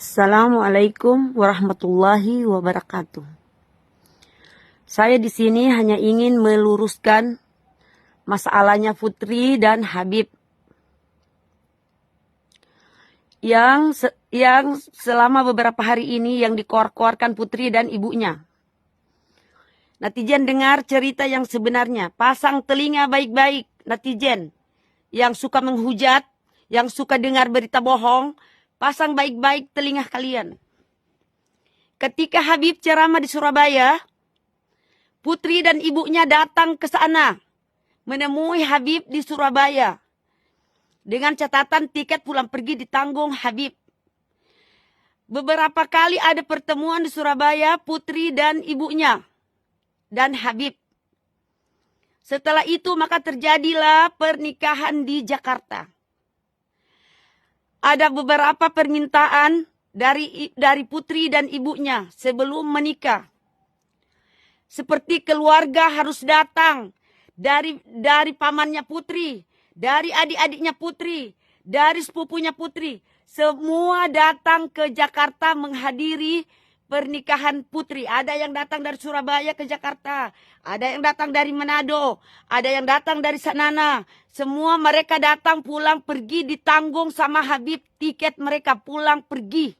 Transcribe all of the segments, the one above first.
Assalamualaikum warahmatullahi wabarakatuh. Saya di sini hanya ingin meluruskan masalahnya Putri dan Habib yang selama beberapa hari ini yang dikoar-koarkan Putri dan ibunya. Netizen dengar cerita yang sebenarnya. Pasang telinga baik-baik netizen yang suka menghujat, yang suka dengar berita bohong. Pasang baik-baik telinga kalian. Ketika Habib ceramah di Surabaya, Putri dan ibunya datang ke sana menemui Habib di Surabaya. Dengan catatan tiket pulang pergi ditanggung Habib. Beberapa kali ada pertemuan di Surabaya Putri dan ibunya dan Habib. Setelah itu maka terjadilah pernikahan di Jakarta. Ada beberapa permintaan dari Putri dan ibunya sebelum menikah. Seperti keluarga harus datang dari pamannya Putri, dari adik-adiknya Putri, dari sepupunya Putri. Semua datang ke Jakarta menghadiri pernikahan Putri. Ada yang datang dari Surabaya ke Jakarta. Ada yang datang dari Manado. Ada yang datang dari Sanana. Semua mereka datang pulang pergi ditanggung sama Habib. Tiket mereka pulang pergi.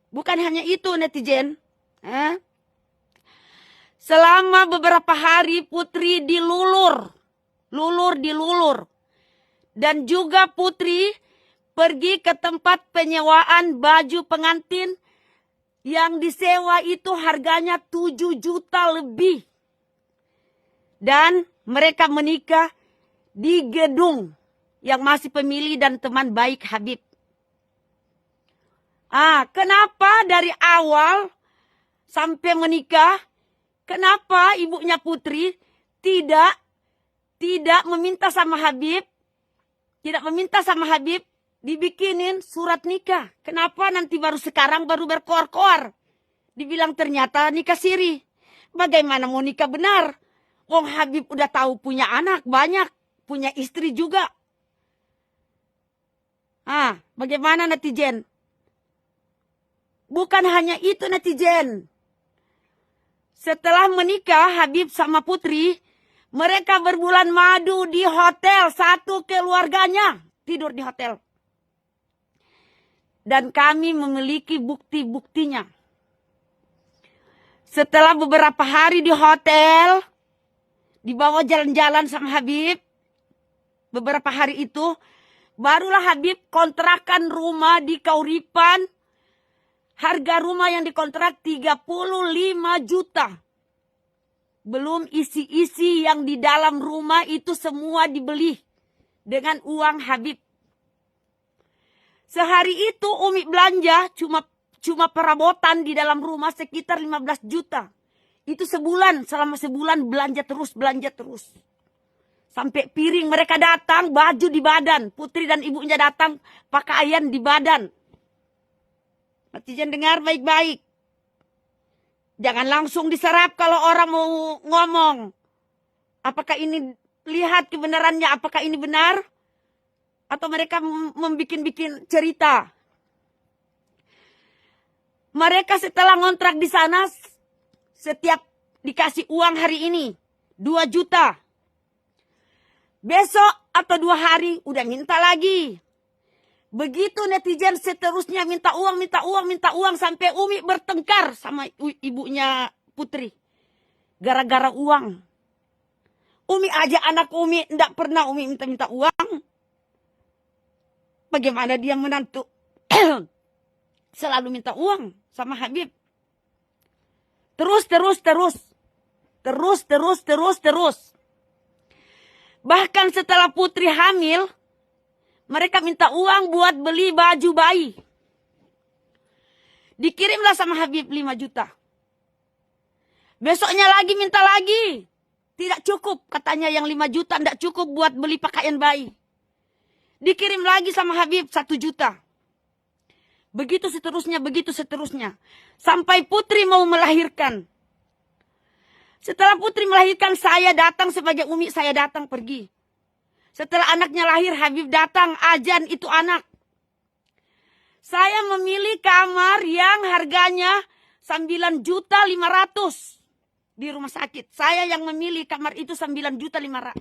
Bukan hanya itu netizen. Selama beberapa hari Putri dilulur. Dan juga Putri pergi ke tempat penyewaan baju pengantin. Yang disewa itu harganya 7 juta lebih. Dan mereka menikah di gedung yang masih pemilih dan teman baik Habib. Kenapa dari awal sampai menikah, kenapa ibunya Putri tidak meminta sama Habib, dibikinin surat nikah? Kenapa nanti baru sekarang baru berkoar-koar? Dibilang ternyata nikah siri. Bagaimana mau nikah benar? Wong Habib udah tahu punya anak banyak, punya istri juga. Bagaimana netizen? Bukan hanya itu netizen. Setelah menikah Habib sama Putri, mereka berbulan madu di hotel, satu keluarganya tidur di hotel. Dan kami memiliki bukti-buktinya. Setelah beberapa hari di hotel, dibawa jalan-jalan sama Habib, beberapa hari itu, barulah Habib kontrakan rumah di Kauripan. Harga rumah yang dikontrak 35 juta. Belum isi-isi yang di dalam rumah itu semua dibeli dengan uang Habib. Sehari itu Umi belanja cuma perabotan di dalam rumah sekitar 15 juta. Itu selama sebulan belanja terus. Sampai piring mereka datang, baju di badan. Putri dan ibunya datang, pakaian di badan. Netizen dengar baik-baik. Jangan langsung diserap kalau orang mau ngomong. Apakah ini, lihat kebenarannya, apakah ini benar? Atau mereka membikin cerita. Mereka setelah ngontrak di sana, setiap dikasih uang hari ini 2 juta. Besok atau 2 hari udah minta lagi. Begitu netizen seterusnya minta uang sampai Umi bertengkar sama ibunya Putri. Gara-gara uang. Umi aja anak Umi enggak pernah Umi minta uang. Bagaimana dia menantu selalu minta uang sama Habib. Terus. Bahkan setelah Putri hamil, mereka minta uang buat beli baju bayi. Dikirimlah sama Habib 5 juta. Besoknya lagi minta lagi. Tidak cukup katanya yang 5 juta tidak cukup buat beli pakaian bayi. Dikirim lagi sama Habib 1 juta. Begitu seterusnya. Sampai Putri mau melahirkan. Setelah Putri melahirkan saya datang sebagai Umi, saya datang pergi. Setelah anaknya lahir Habib datang, azan itu anak. Saya memilih kamar yang harganya 9.500.000 di rumah sakit. Saya yang memilih kamar itu 9.500.000.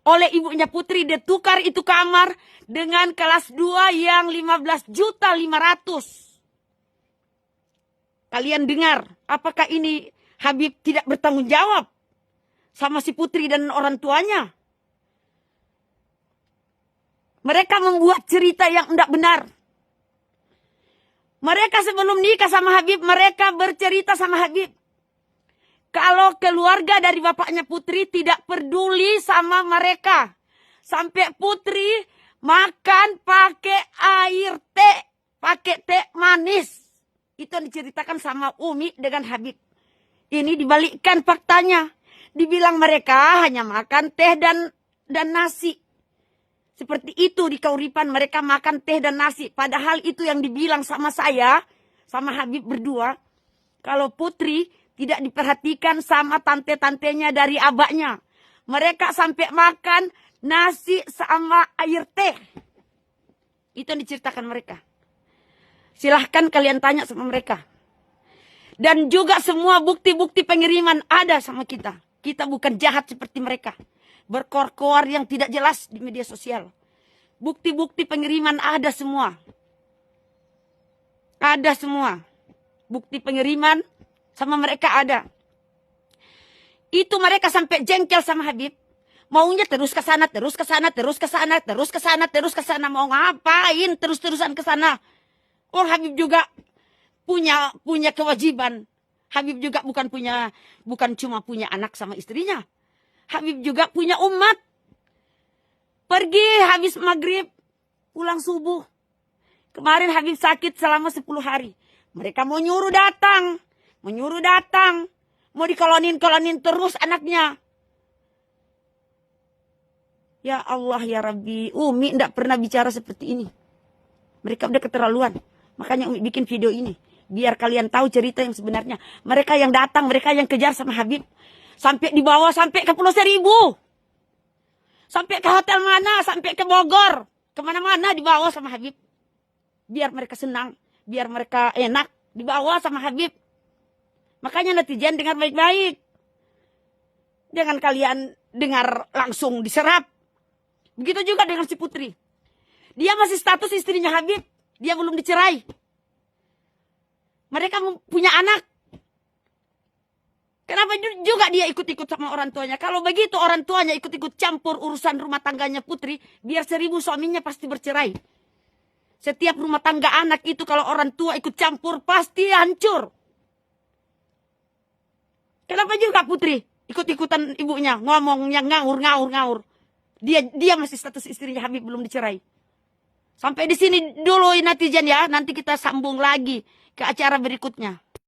Oleh ibunya Putri ditukar itu kamar dengan kelas 2 yang 15.500.000. Kalian dengar, apakah ini Habib tidak bertanggung jawab sama si Putri dan orang tuanya? Mereka membuat cerita yang tidak benar. Mereka sebelum nikah sama Habib, mereka bercerita sama Habib. Kalau keluarga dari bapaknya Putri tidak peduli sama mereka. Sampai Putri makan pakai air teh, pakai teh manis. Itu yang diceritakan sama Umi dengan Habib. Ini dibalikkan faktanya. Dibilang mereka hanya makan teh dan nasi. Seperti itu di Kauripan mereka makan teh dan nasi. Padahal itu yang dibilang sama saya, sama Habib berdua. Kalau Putri tidak diperhatikan sama tante-tantenya dari abahnya. Mereka sampai makan nasi sama air teh. Itu yang diceritakan mereka. Silahkan kalian tanya sama mereka. Dan juga semua bukti-bukti pengiriman ada sama kita. Kita bukan jahat seperti mereka. Berkoar-koar yang tidak jelas di media sosial. Bukti-bukti pengiriman ada semua. Ada semua. Bukti pengiriman sama mereka ada. Itu mereka sampai jengkel sama Habib. Maunya terus ke sana, terus ke sana, terus ke sana, terus ke sana, terus ke sana. Mau ngapain terus-terusan ke sana? Oh, Habib juga punya kewajiban. Habib juga bukan cuma punya anak sama istrinya. Habib juga punya umat. Pergi habis maghrib, pulang subuh. Kemarin Habib sakit selama 10 hari. Mereka mau nyuruh datang. Mau dikolonin terus anaknya. Ya Allah ya Rabbi. Umi tidak pernah bicara seperti ini. Mereka udah keterlaluan. Makanya Umi bikin video ini. Biar kalian tahu cerita yang sebenarnya. Mereka yang datang, mereka yang kejar sama Habib. Sampai dibawa sampai ke Pulau Seribu. Sampai ke hotel mana, sampai ke Bogor. Kemana-mana dibawa sama Habib. Biar mereka senang. Biar mereka enak. Dibawa sama Habib. Makanya netizen dengar baik-baik. Jangan kalian dengar langsung diserap. Begitu juga dengan si Putri. Dia masih status istrinya Habib. Dia belum dicerai. Mereka punya anak. Kenapa juga dia ikut-ikut sama orang tuanya? Kalau begitu orang tuanya ikut-ikut campur urusan rumah tangganya Putri. Biar 1000 suaminya pasti bercerai. Setiap rumah tangga anak itu kalau orang tua ikut campur pasti hancur. Kenapa juga Putri ikut-ikutan ibunya ngomongnya ngaur. Dia masih status istrinya Habib belum dicerai. Sampai di sini dulu netizen ya. Nanti kita sambung lagi ke acara berikutnya.